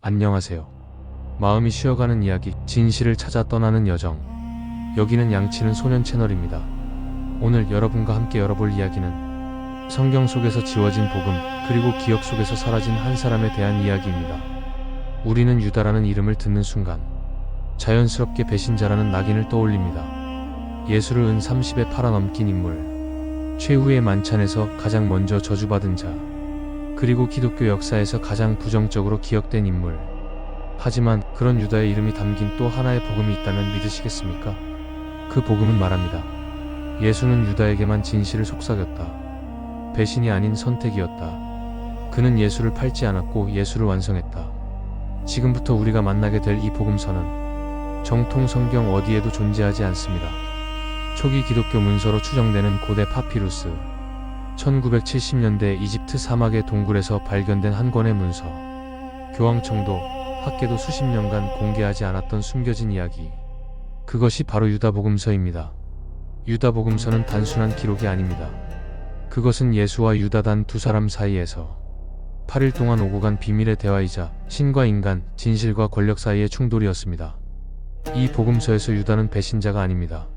안녕하세요. 마음이 쉬어가는 이야기, 진실을 찾아 떠나는 여정. 여기는 양치는 소년 채널입니다. 오늘 여러분과 함께 열어볼 이야기는 성경 속에서 지워진 복음, 그리고 기억 속에서 사라진 한 사람에 대한 이야기입니다. 우리는 유다라는 이름을 듣는 순간 자연스럽게 배신자라는 낙인을 떠올립니다. 예수를 은 30에 팔아넘긴 인물, 최후의 만찬에서 가장 먼저 저주받은 자, 그리고 기독교 역사에서 가장 부정적으로 기억된 인물. 하지만 그런 유다의 이름이 담긴 또 하나의 복음이 있다면 믿으시겠습니까? 그 복음은 말합니다. 예수는 유다에게만 진실을 속삭였다. 배신이 아닌 선택이었다. 그는 예수를 팔지 않았고 예수를 완성했다. 지금부터 우리가 만나게 될 이 복음서는 정통 성경 어디에도 존재하지 않습니다. 초기 기독교 문서로 추정되는 고대 파피루스, 1970년대 이집트 사막의 동굴에서 발견된 한 권의 문서, 교황청도, 학계도 수십 년간 공개하지 않았던 숨겨진 이야기. 그것이 바로 유다복음서입니다. 유다복음서는 단순한 기록이 아닙니다. 그것은 예수와 유다 단 두 사람 사이에서 8일 동안 오고 간 비밀의 대화이자 신과 인간, 진실과 권력 사이의 충돌이었습니다. 이 복음서에서 유다는 배신자가 아닙니다.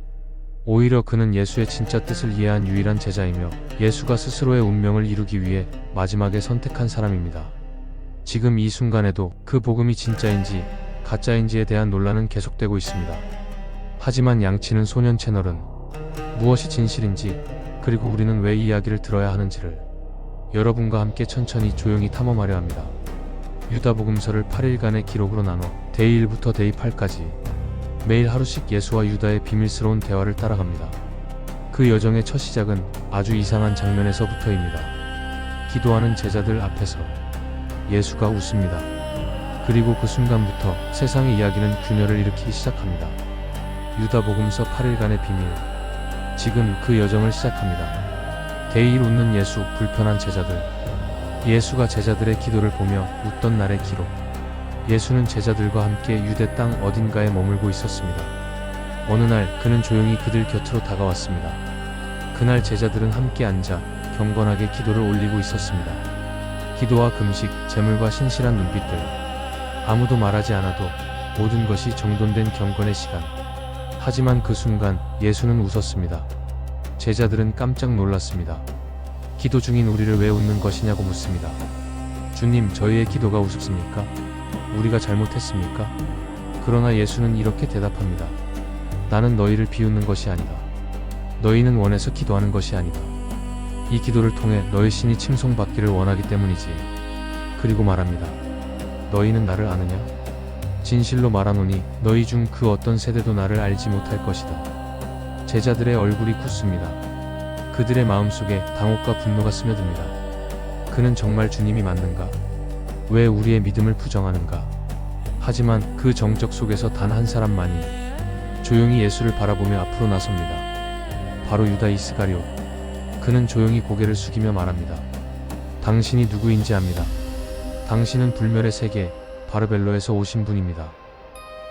오히려 그는 예수의 진짜 뜻을 이해한 유일한 제자이며 예수가 스스로의 운명을 이루기 위해 마지막에 선택한 사람입니다. 지금 이 순간에도 그 복음이 진짜인지 가짜인지에 대한 논란은 계속되고 있습니다. 하지만 양치는 소년 채널은 무엇이 진실인지, 그리고 우리는 왜 이 이야기를 들어야 하는지를 여러분과 함께 천천히 조용히 탐험하려 합니다. 유다복음서를 8일간의 기록으로 나눠 데이 1부터 데이 8까지 매일 하루씩 예수와 유다의 비밀스러운 대화를 따라갑니다. 그 여정의 첫 시작은 아주 이상한 장면에서부터입니다. 기도하는 제자들 앞에서 예수가 웃습니다. 그리고 그 순간부터 세상의 이야기는 균열을 일으키기 시작합니다. 유다복음서 8일간의 비밀. 지금 그 여정을 시작합니다. 데이 1 웃는 예수, 불편한 제자들. 예수가 제자들의 기도를 보며 웃던 날의 기록. 예수는 제자들과 함께 유대 땅 어딘가에 머물고 있었습니다. 어느 날 그는 조용히 그들 곁으로 다가왔습니다. 그날 제자들은 함께 앉아 경건하게 기도를 올리고 있었습니다. 기도와 금식, 제물과 신실한 눈빛들. 아무도 말하지 않아도 모든 것이 정돈된 경건의 시간. 하지만 그 순간 예수는 웃었습니다. 제자들은 깜짝 놀랐습니다. 기도 중인 우리를 왜 웃는 것이냐고 묻습니다. 주님, 저희의 기도가 우습습니까? 우리가 잘못했습니까? 그러나 예수는 이렇게 대답합니다. 나는 너희를 비웃는 것이 아니다. 너희는 원해서 기도하는 것이 아니다. 이 기도를 통해 너희 신이 칭송받기를 원하기 때문이지. 그리고 말합니다. 너희는 나를 아느냐? 진실로 말하노니 너희 중 그 어떤 세대도 나를 알지 못할 것이다. 제자들의 얼굴이 굳습니다. 그들의 마음속에 당혹과 분노가 스며듭니다. 그는 정말 주님이 맞는가? 왜 우리의 믿음을 부정하는가? 하지만 그 정적 속에서 단 한 사람만이 조용히 예수를 바라보며 앞으로 나섭니다. 바로 유다 이스가리옷. 그는 조용히 고개를 숙이며 말합니다. 당신이 누구인지 압니다. 당신은 불멸의 세계 바르벨로에서 오신 분입니다.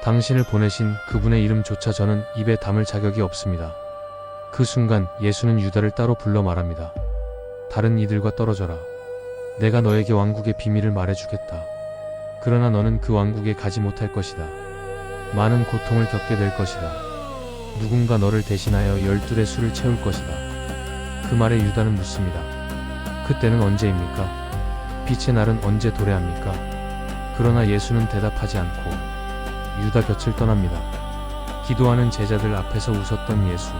당신을 보내신 그분의 이름조차 저는 입에 담을 자격이 없습니다. 그 순간 예수는 유다를 따로 불러 말합니다. 다른 이들과 떨어져라. 내가 너에게 왕국의 비밀을 말해주겠다. 그러나 너는 그 왕국에 가지 못할 것이다. 많은 고통을 겪게 될 것이다. 누군가 너를 대신하여 12의 술을 채울 것이다. 그 말에 유다는 묻습니다. 그때는 언제입니까? 빛의 날은 언제 도래합니까? 그러나 예수는 대답하지 않고 유다 곁을 떠납니다. 기도하는 제자들 앞에서 웃었던 예수,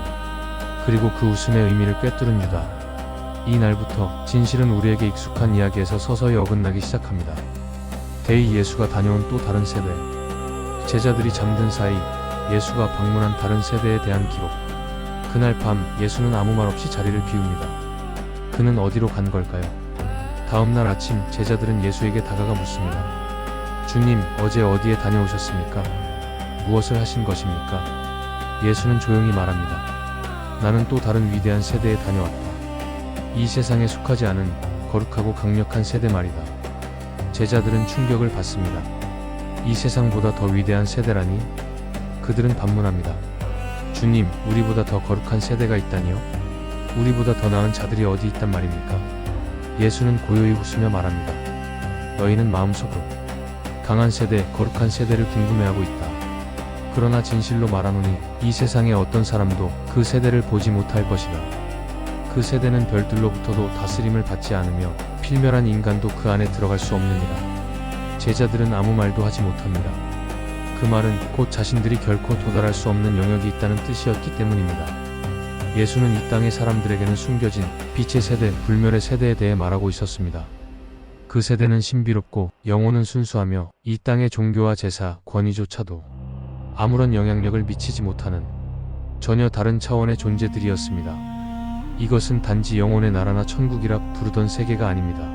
그리고 그 웃음의 의미를 꿰뚫은 유다. 이 날부터 진실은 우리에게 익숙한 이야기에서 서서히 어긋나기 시작합니다. 데이 예수가 다녀온 또 다른 세대. 제자들이 잠든 사이 예수가 방문한 다른 세대에 대한 기록. 그날 밤 예수는 아무 말 없이 자리를 비웁니다. 그는 어디로 간 걸까요? 다음날 아침 제자들은 예수에게 다가가 묻습니다. 주님, 어제 어디에 다녀오셨습니까? 무엇을 하신 것입니까? 예수는 조용히 말합니다. 나는 또 다른 위대한 세대에 다녀왔다. 이 세상에 속하지 않은 거룩하고 강력한 세대 말이다. 제자들은 충격을 받습니다. 이 세상보다 더 위대한 세대라니? 그들은 반문합니다. 주님, 우리보다 더 거룩한 세대가 있다니요? 우리보다 더 나은 자들이 어디 있단 말입니까? 예수는 고요히 웃으며 말합니다. 너희는 마음속으로 강한 세대, 거룩한 세대를 궁금해하고 있다. 그러나 진실로 말하노니 이 세상의 어떤 사람도 그 세대를 보지 못할 것이다. 그 세대는 별들로부터도 다스림을 받지 않으며 필멸한 인간도 그 안에 들어갈 수 없느니라. 제자들은 아무 말도 하지 못합니다. 그 말은 곧 자신들이 결코 도달할 수 없는 영역이 있다는 뜻이었기 때문입니다. 예수는 이 땅의 사람들에게는 숨겨진 빛의 세대, 불멸의 세대에 대해 말하고 있었습니다. 그 세대는 신비롭고 영혼은 순수하며 이 땅의 종교와 제사, 권위조차도 아무런 영향력을 미치지 못하는 전혀 다른 차원의 존재들이었습니다. 이것은 단지 영혼의 나라나 천국이라 부르던 세계가 아닙니다.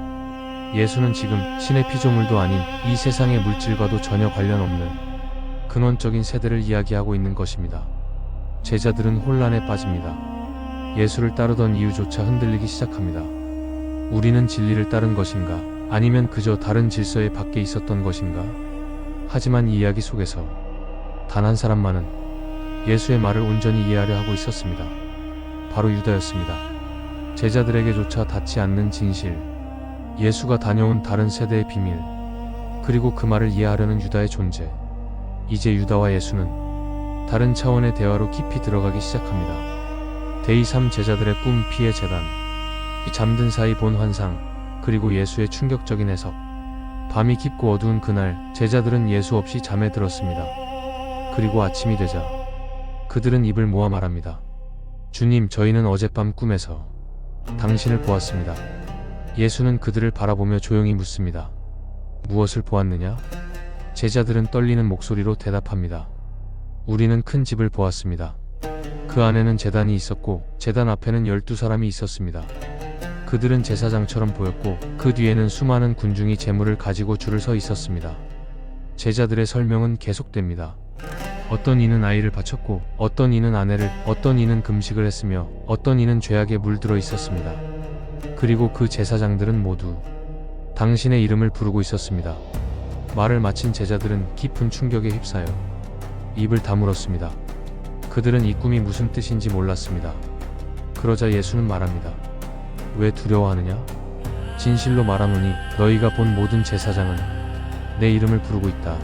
예수는 지금 신의 피조물도 아닌 이 세상의 물질과도 전혀 관련 없는 근원적인 세대를 이야기하고 있는 것입니다. 제자들은 혼란에 빠집니다. 예수를 따르던 이유조차 흔들리기 시작합니다. 우리는 진리를 따른 것인가? 아니면 그저 다른 질서에 밖에 있었던 것인가? 하지만 이 이야기 속에서 단 한 사람만은 예수의 말을 온전히 이해하려 하고 있었습니다. 바로 유다였습니다. 제자들에게조차 닿지 않는 진실, 예수가 다녀온 다른 세대의 비밀, 그리고 그 말을 이해하려는 유다의 존재. 이제 유다와 예수는 다른 차원의 대화로 깊이 들어가기 시작합니다. 데이 3 제자들의 꿈, 피의 재단, 잠든 사이 본 환상, 그리고 예수의 충격적인 해석. 밤이 깊고 어두운 그날, 제자들은 예수 없이 잠에 들었습니다. 그리고 아침이 되자 그들은 입을 모아 말합니다. 주님, 저희는 어젯밤 꿈에서 당신을 보았습니다. 예수는 그들을 바라보며 조용히 묻습니다. 무엇을 보았느냐? 제자들은 떨리는 목소리로 대답합니다. 우리는 큰 집을 보았습니다. 그 안에는 제단이 있었고 제단 앞에는 12사람이 있었습니다. 그들은 제사장처럼 보였고 그 뒤에는 수많은 군중이 제물을 가지고 줄을 서 있었습니다. 제자들의 설명은 계속됩니다. 어떤 이는 아이를 바쳤고 어떤 이는 아내를, 어떤 이는 금식을 했으며 어떤 이는 죄악에 물들어 있었습니다. 그리고 그 제사장들은 모두 당신의 이름을 부르고 있었습니다. 말을 마친 제자들은 깊은 충격에 휩싸여 입을 다물었습니다. 그들은 이 꿈이 무슨 뜻인지 몰랐습니다. 그러자 예수는 말합니다. 왜 두려워하느냐? 진실로 말하노니 너희가 본 모든 제사장은 내 이름을 부르고 있다.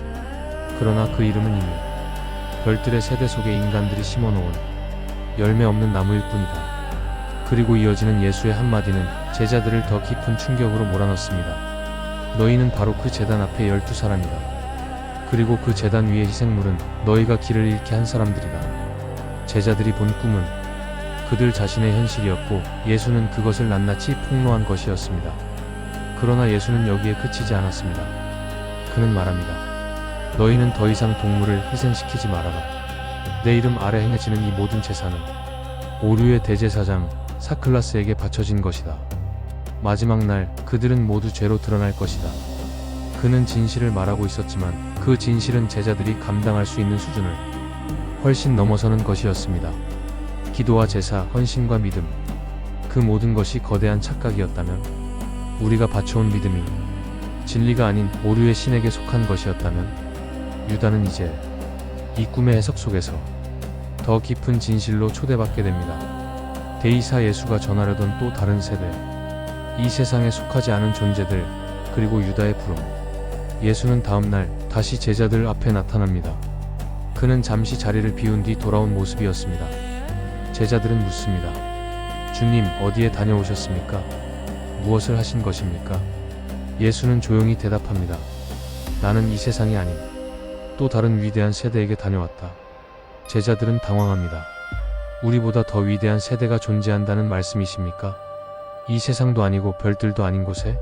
그러나 그 이름은 이미 별들의 세대 속에 인간들이 심어놓은 열매 없는 나무일 뿐이다. 그리고 이어지는 예수의 한마디는 제자들을 더 깊은 충격으로 몰아넣습니다. 너희는 바로 그 제단 앞에 12사람이다. 그리고 그 제단 위의 희생물은 너희가 길을 잃게 한 사람들이다. 제자들이 본 꿈은 그들 자신의 현실이었고 예수는 그것을 낱낱이 폭로한 것이었습니다. 그러나 예수는 여기에 그치지 않았습니다. 그는 말합니다. 너희는 더 이상 동물을 희생시키지 말아라. 내 이름 아래 행해지는 이 모든 제사는 오류의 대제사장 사클라스에게 바쳐진 것이다. 마지막 날 그들은 모두 죄로 드러날 것이다. 그는 진실을 말하고 있었지만 그 진실은 제자들이 감당할 수 있는 수준을 훨씬 넘어서는 것이었습니다. 기도와 제사, 헌신과 믿음, 그 모든 것이 거대한 착각이었다면, 우리가 바쳐온 믿음이 진리가 아닌 오류의 신에게 속한 것이었다면, 유다는 이제 이 꿈의 해석 속에서 더 깊은 진실로 초대받게 됩니다. 데이사 예수가 전하려던 또 다른 세대, 이 세상에 속하지 않은 존재들, 그리고 유다의 부름. 예수는 다음날 다시 제자들 앞에 나타납니다. 그는 잠시 자리를 비운 뒤 돌아온 모습이었습니다. 제자들은 묻습니다. 주님, 어디에 다녀오셨습니까? 무엇을 하신 것입니까? 예수는 조용히 대답합니다. 나는 이 세상이 아닌 또 다른 위대한 세대에게 다녀왔다. 제자들은 당황합니다. 우리보다 더 위대한 세대가 존재한다는 말씀이십니까? 이 세상도 아니고 별들도 아닌 곳에?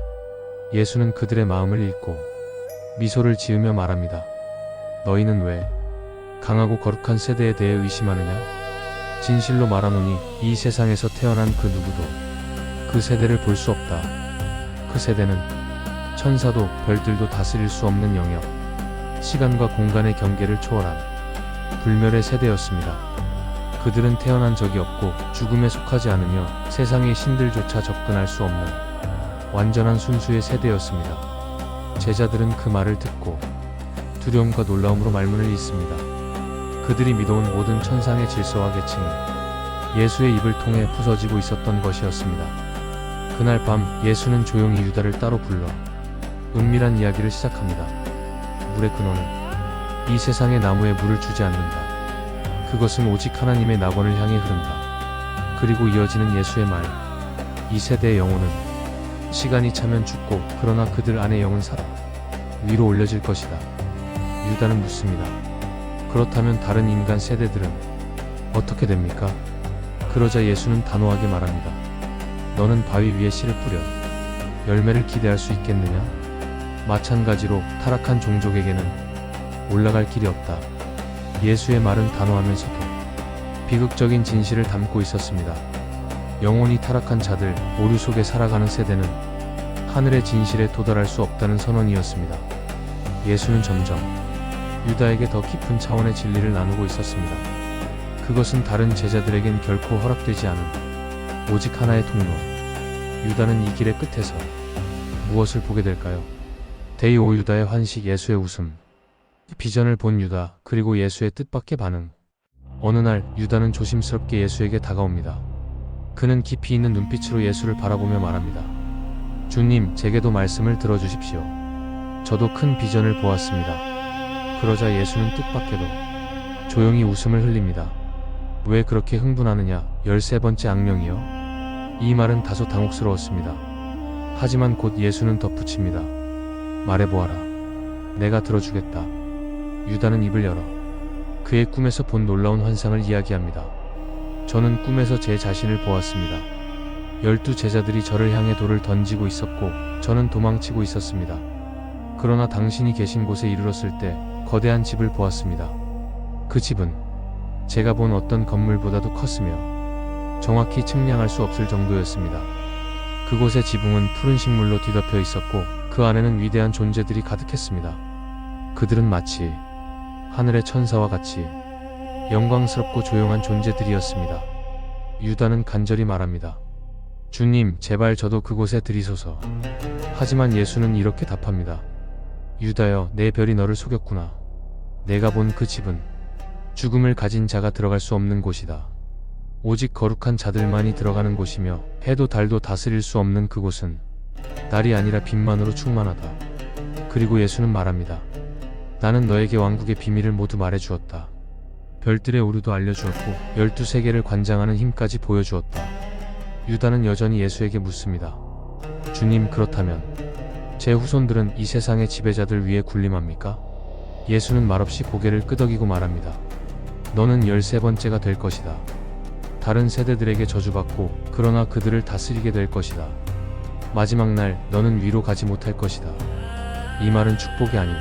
예수는 그들의 마음을 읽고 미소를 지으며 말합니다. 너희는 왜 강하고 거룩한 세대에 대해 의심하느냐? 진실로 말하노니 이 세상에서 태어난 그 누구도 그 세대를 볼 수 없다. 그 세대는 천사도 별들도 다스릴 수 없는 영역, 시간과 공간의 경계를 초월한 불멸의 세대였습니다. 그들은 태어난 적이 없고 죽음에 속하지 않으며 세상의 신들조차 접근할 수 없는 완전한 순수의 세대였습니다. 제자들은 그 말을 듣고 두려움과 놀라움으로 말문을 잇습니다. 그들이 믿어온 모든 천상의 질서와 계층이 예수의 입을 통해 부서지고 있었던 것이었습니다. 그날 밤 예수는 조용히 유다를 따로 불러 은밀한 이야기를 시작합니다. 물의 근원은 이 세상의 나무에 물을 주지 않는다. 그것은 오직 하나님의 낙원을 향해 흐른다. 그리고 이어지는 예수의 말. 이 세대의 영혼은 시간이 차면 죽고 그러나 그들 안의 영은 살아 위로 올려질 것이다. 유다는 묻습니다. 그렇다면 다른 인간 세대들은 어떻게 됩니까? 그러자 예수는 단호하게 말합니다. 너는 바위 위에 씨를 뿌려 열매를 기대할 수 있겠느냐? 마찬가지로 타락한 종족에게는 올라갈 길이 없다. 예수의 말은 단호하면서도 비극적인 진실을 담고 있었습니다. 영혼이 타락한 자들, 오류 속에 살아가는 세대는 하늘의 진실에 도달할 수 없다는 선언이었습니다. 예수는 점점 유다에게 더 깊은 차원의 진리를 나누고 있었습니다. 그것은 다른 제자들에겐 결코 허락되지 않은 오직 하나의 통로. 유다는 이 길의 끝에서 무엇을 보게 될까요? 데이 5 유다의 환식, 예수의 웃음. 비전을 본 유다, 그리고 예수의 뜻밖의 반응. 어느 날 유다는 조심스럽게 예수에게 다가옵니다. 그는 깊이 있는 눈빛으로 예수를 바라보며 말합니다. 주님, 제게도 말씀을 들어주십시오. 저도 큰 비전을 보았습니다. 그러자 예수는 뜻밖에도 조용히 웃음을 흘립니다. 왜 그렇게 흥분하느냐? 13번째 악령이요? 이 말은 다소 당혹스러웠습니다. 하지만 곧 예수는 덧붙입니다. 말해보아라. 내가 들어주겠다. 유다는 입을 열어 그의 꿈에서 본 놀라운 환상을 이야기합니다. 저는 꿈에서 제 자신을 보았습니다. 12 제자들이 저를 향해 돌을 던지고 있었고 저는 도망치고 있었습니다. 그러나 당신이 계신 곳에 이르렀을 때 거대한 집을 보았습니다. 그 집은 제가 본 어떤 건물보다도 컸으며 정확히 측량할 수 없을 정도였습니다. 그곳의 지붕은 푸른 식물로 뒤덮여 있었고 그 안에는 위대한 존재들이 가득했습니다. 그들은 마치 하늘의 천사와 같이 영광스럽고 조용한 존재들이었습니다. 유다는 간절히 말합니다. 주님, 제발 저도 그곳에 들이소서. 하지만 예수는 이렇게 답합니다. 유다여, 내 별이 너를 속였구나. 내가 본 그 집은 죽음을 가진 자가 들어갈 수 없는 곳이다. 오직 거룩한 자들만이 들어가는 곳이며 해도 달도 다스릴 수 없는 그곳은 달이 아니라 빛만으로 충만하다. 그리고 예수는 말합니다. 나는 너에게 왕국의 비밀을 모두 말해주었다. 별들의 오류도 알려주었고 12세계를 관장하는 힘까지 보여주었다. 유다는 여전히 예수에게 묻습니다. 주님, 그렇다면 제 후손들은 이 세상의 지배자들 위에 군림합니까? 예수는 말없이 고개를 끄덕이고 말합니다. 너는 13번째가 될 것이다. 다른 세대들에게 저주받고 그러나 그들을 다스리게 될 것이다. 마지막 날 너는 위로 가지 못할 것이다. 이 말은 축복이 아닌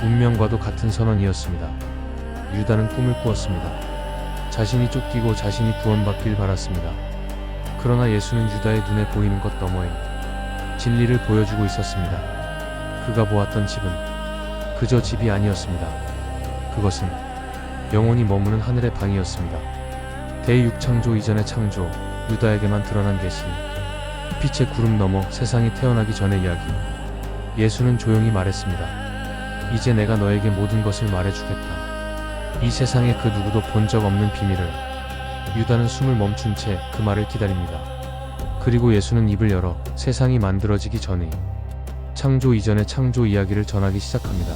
운명과도 같은 선언이었습니다. 유다는 꿈을 꾸었습니다. 자신이 쫓기고 자신이 구원받길 바랐습니다. 그러나 예수는 유다의 눈에 보이는 것 너머에 진리를 보여주고 있었습니다. 그가 보았던 집은 그저 집이 아니었습니다. 그것은 영혼이 머무는 하늘의 방이었습니다. 대6 창조 이전의 창조, 유다에게만 드러난 계시, 빛의 구름 너머 세상이 태어나기 전의 이야기. 예수는 조용히 말했습니다. 이제 내가 너에게 모든 것을 말해주겠다. 이 세상에 그 누구도 본 적 없는 비밀을. 유다는 숨을 멈춘 채 그 말을 기다립니다. 그리고 예수는 입을 열어 세상이 만들어지기 전에 창조 이전의 창조 이야기를 전하기 시작합니다.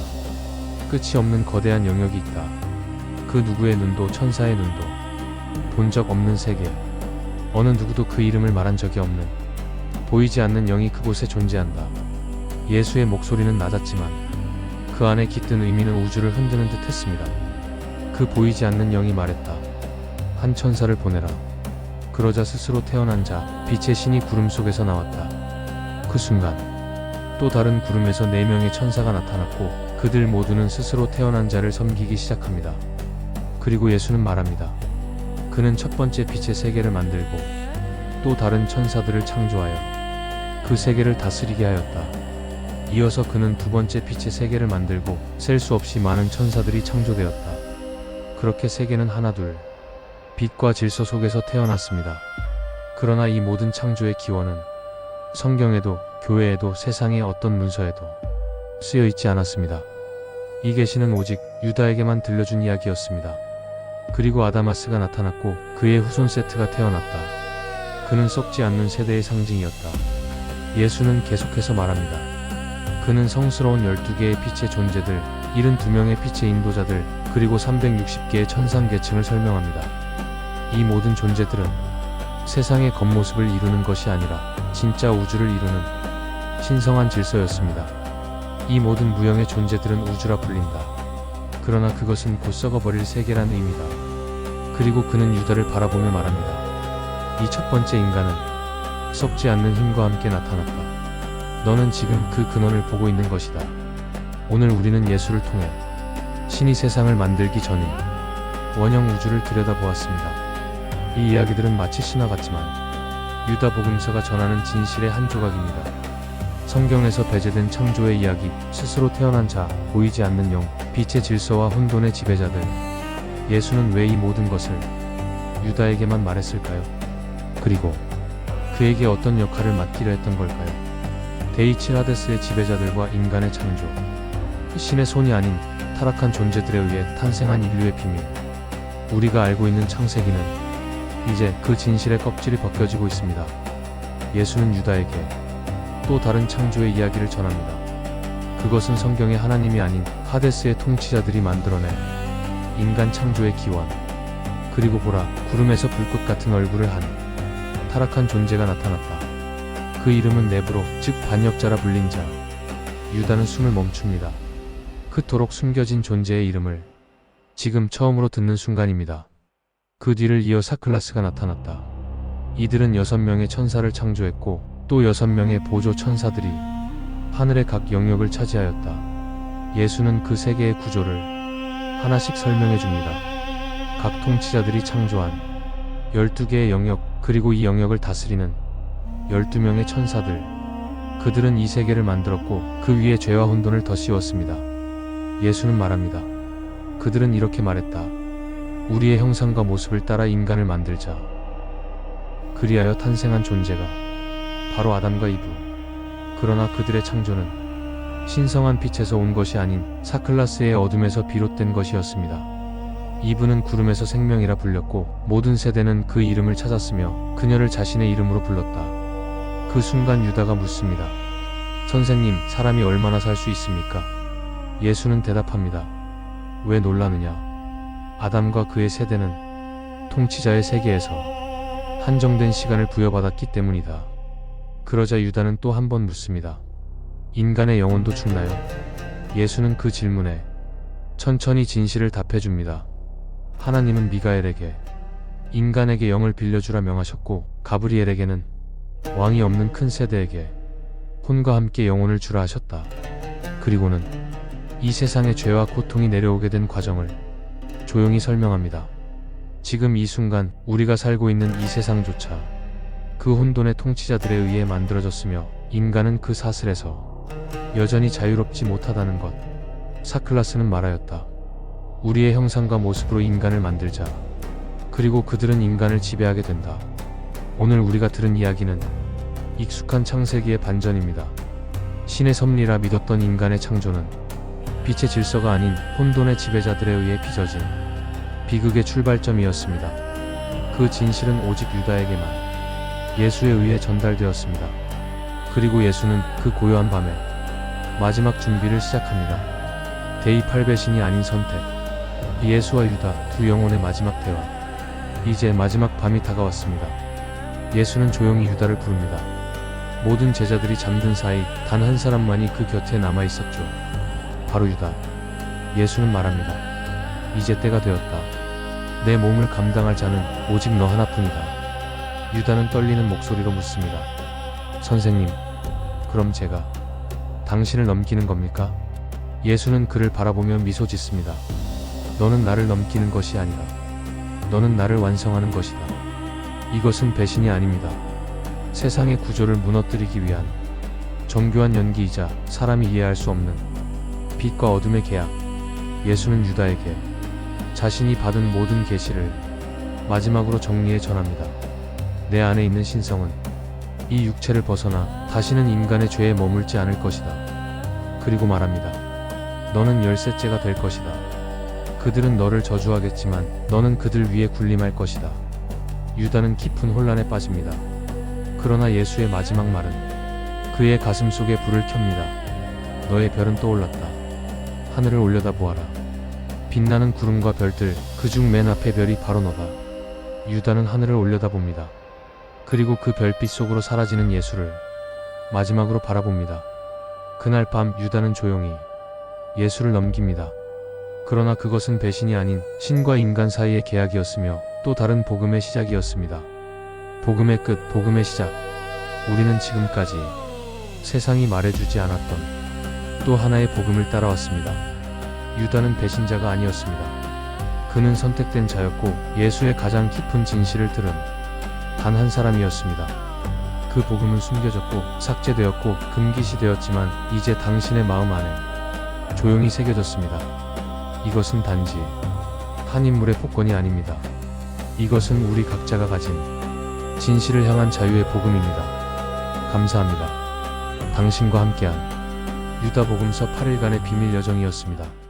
끝이 없는 거대한 영역이 있다. 그 누구의 눈도 천사의 눈도 본 적 없는 세계. 어느 누구도 그 이름을 말한 적이 없는 보이지 않는 영이 그곳에 존재한다. 예수의 목소리는 낮았지만 그 안에 깃든 의미는 우주를 흔드는 듯 했습니다. 그 보이지 않는 영이 말했다. 한 천사를 보내라. 그러자 스스로 태어난 자, 빛의 신이 구름 속에서 나왔다. 그 순간 또 다른 구름에서 4명의 천사가 나타났고 그들 모두는 스스로 태어난 자를 섬기기 시작합니다. 그리고 예수는 말합니다. 그는 첫 번째 빛의 세계를 만들고 또 다른 천사들을 창조하여 그 세계를 다스리게 하였다. 이어서 그는 두 번째 빛의 세계를 만들고 셀 수 없이 많은 천사들이 창조되었다. 그렇게 세계는 하나둘 빛과 질서 속에서 태어났습니다. 그러나 이 모든 창조의 기원은 성경에도 교회에도 세상의 어떤 문서에도 쓰여 있지 않았습니다. 이 계시는 오직 유다에게만 들려준 이야기였습니다. 그리고 아다마스가 나타났고 그의 후손 세트가 태어났다. 그는 썩지 않는 세대의 상징이었다. 예수는 계속해서 말합니다. 그는 성스러운 12개의 빛의 존재들, 72명의 빛의 인도자들, 그리고 360개의 천상 계층을 설명합니다. 이 모든 존재들은 세상의 겉모습을 이루는 것이 아니라 진짜 우주를 이루는 신성한 질서였습니다. 이 모든 무형의 존재들은 우주라 불린다. 그러나 그것은 곧 썩어버릴 세계란 의미다. 그리고 그는 유다를 바라보며 말합니다. 이 첫 번째 인간은 썩지 않는 힘과 함께 나타났다. 너는 지금 그 근원을 보고 있는 것이다. 오늘 우리는 예수를 통해 신이 세상을 만들기 전인 원형 우주를 들여다보았습니다. 이 이야기들은 마치 신화 같지만 유다 복음서가 전하는 진실의 한 조각입니다. 성경에서 배제된 창조의 이야기, 스스로 태어난 자, 보이지 않는 영, 빛의 질서와 혼돈의 지배자들. 예수는 왜 이 모든 것을 유다에게만 말했을까요? 그리고 그에게 어떤 역할을 맡기려 했던 걸까요? 데이칠 하데스의 지배자들과 인간의 창조, 신의 손이 아닌 타락한 존재들에 의해 탄생한 인류의 비밀. 우리가 알고 있는 창세기는 이제 그 진실의 껍질이 벗겨지고 있습니다. 예수는 유다에게 또 다른 창조의 이야기를 전합니다. 그것은 성경의 하나님이 아닌 하데스의 통치자들이 만들어낸 인간 창조의 기원. 그리고 보라, 구름에서 불꽃 같은 얼굴을 한 타락한 존재가 나타났다. 그 이름은 네브로, 즉 반역자라 불린 자. 유다는 숨을 멈춥니다. 그토록 숨겨진 존재의 이름을 지금 처음으로 듣는 순간입니다. 그 뒤를 이어 사클라스가 나타났다. 이들은 6명의 천사를 창조했고 또 6명의 보조 천사들이 하늘의 각 영역을 차지하였다. 예수는 그 세계의 구조를 하나씩 설명해 줍니다. 각 통치자들이 창조한 12개의 영역, 그리고 이 영역을 다스리는 12명의 천사들. 그들은 이 세계를 만들었고 그 위에 죄와 혼돈을 더 씌웠습니다. 예수는 말합니다. 그들은 이렇게 말했다. 우리의 형상과 모습을 따라 인간을 만들자. 그리하여 탄생한 존재가 바로 아담과 이브. 그러나 그들의 창조는 신성한 빛에서 온 것이 아닌 사클라스의 어둠에서 비롯된 것이었습니다. 이브는 구름에서 생명이라 불렸고 모든 세대는 그 이름을 찾았으며 그녀를 자신의 이름으로 불렀다. 그 순간 유다가 묻습니다. 선생님, 사람이 얼마나 살 수 있습니까? 예수는 대답합니다. 왜 놀라느냐? 아담과 그의 세대는 통치자의 세계에서 한정된 시간을 부여받았기 때문이다. 그러자 유다는 또 한 번 묻습니다. 인간의 영혼도 죽나요? 예수는 그 질문에 천천히 진실을 답해줍니다. 하나님은 미가엘에게 인간에게 영을 빌려주라 명하셨고 가브리엘에게는 왕이 없는 큰 세대에게 혼과 함께 영혼을 주라 하셨다. 그리고는 이 세상에 죄와 고통이 내려오게 된 과정을 조용히 설명합니다. 지금 이 순간 우리가 살고 있는 이 세상조차 그 혼돈의 통치자들에 의해 만들어졌으며 인간은 그 사슬에서 여전히 자유롭지 못하다는 것. 사클라스는 말하였다. 우리의 형상과 모습으로 인간을 만들자. 그리고 그들은 인간을 지배하게 된다. 오늘 우리가 들은 이야기는 익숙한 창세기의 반전입니다. 신의 섭리라 믿었던 인간의 창조는 빛의 질서가 아닌 혼돈의 지배자들에 의해 빚어진 비극의 출발점이었습니다. 그 진실은 오직 유다에게만 예수에 의해 전달되었습니다. 그리고 예수는 그 고요한 밤에 마지막 준비를 시작합니다. 대입할 배신이 아닌 선택. 예수와 유다 두 영혼의 마지막 대화. 이제 마지막 밤이 다가왔습니다. 예수는 조용히 유다를 부릅니다. 모든 제자들이 잠든 사이 단 한 사람만이 그 곁에 남아 있었죠. 바로 유다. 예수는 말합니다. 이제 때가 되었다. 내 몸을 감당할 자는 오직 너 하나뿐이다. 유다는 떨리는 목소리로 묻습니다. 선생님, 그럼 제가 당신을 넘기는 겁니까? 예수는 그를 바라보며 미소 짓습니다. 너는 나를 넘기는 것이 아니라 너는 나를 완성하는 것이다. 이것은 배신이 아닙니다. 세상의 구조를 무너뜨리기 위한 정교한 연기이자 사람이 이해할 수 없는 빛과 어둠의 계약. 예수는 유다에게 자신이 받은 모든 계시를 마지막으로 정리해 전합니다. 내 안에 있는 신성은 이 육체를 벗어나 다시는 인간의 죄에 머물지 않을 것이다. 그리고 말합니다. 너는 열셋째가 될 것이다. 그들은 너를 저주하겠지만 너는 그들 위에 군림할 것이다. 유다는 깊은 혼란에 빠집니다. 그러나 예수의 마지막 말은 그의 가슴 속에 불을 켭니다. 너의 별은 떠올랐다. 하늘을 올려다보아라. 빛나는 구름과 별들, 그중 맨 앞에 별이 바로 너다. 유다는 하늘을 올려다봅니다. 그리고 그 별빛 속으로 사라지는 예수를 마지막으로 바라봅니다. 그날 밤 유다는 조용히 예수를 넘깁니다. 그러나 그것은 배신이 아닌 신과 인간 사이의 계약이었으며 또 다른 복음의 시작이었습니다. 복음의 끝, 복음의 시작. 우리는 지금까지 세상이 말해주지 않았던 또 하나의 복음을 따라왔습니다. 유다는 배신자가 아니었습니다. 그는 선택된 자였고 예수의 가장 깊은 진실을 들은 단 한 사람이었습니다. 그 복음은 숨겨졌고 삭제되었고 금기시되었지만 이제 당신의 마음 안에 조용히 새겨졌습니다. 이것은 단지 한 인물의 복권이 아닙니다. 이것은 우리 각자가 가진 진실을 향한 자유의 복음입니다. 감사합니다. 당신과 함께한 유다복음서 8일간의 비밀 여정이었습니다.